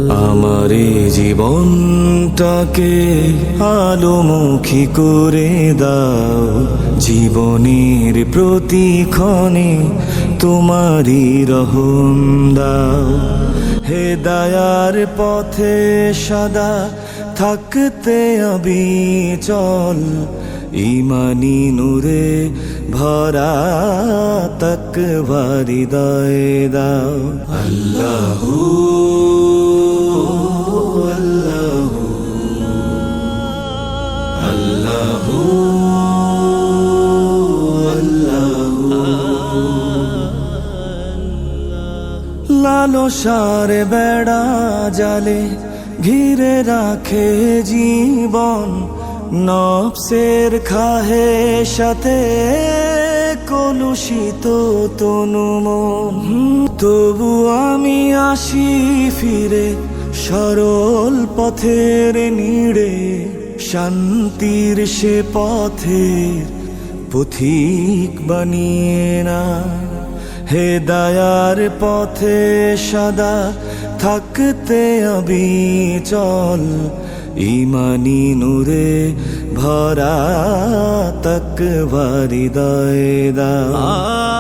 আমার এই জীবনটাকে আলোমুখী করে দাও, জীবনের প্রতিক্ষণে তোমারই রহম দাও। হেদায়ার পথে সদা থাকতে অবিচল, ইমানি নূরে ভরা তাকওয়া হৃদয়ে দাও। আল্লাহু আল্লাহু আল্লাহু আল্লাহু। লালসার বেড়া জালে ঘিরে রাখে জীবন, নফসের খাহে সাথে কলুষিত তনু মন। তবু আমি আসি ফিরে সরল পথের নিড়ে, শান্তির সে পথের পথিক বানিয়ে না। হেদায়ার পথে সদা থাকতে অবিচল, ইমানি নূরে ভরা তাকওয়া হৃদয়ে দাও।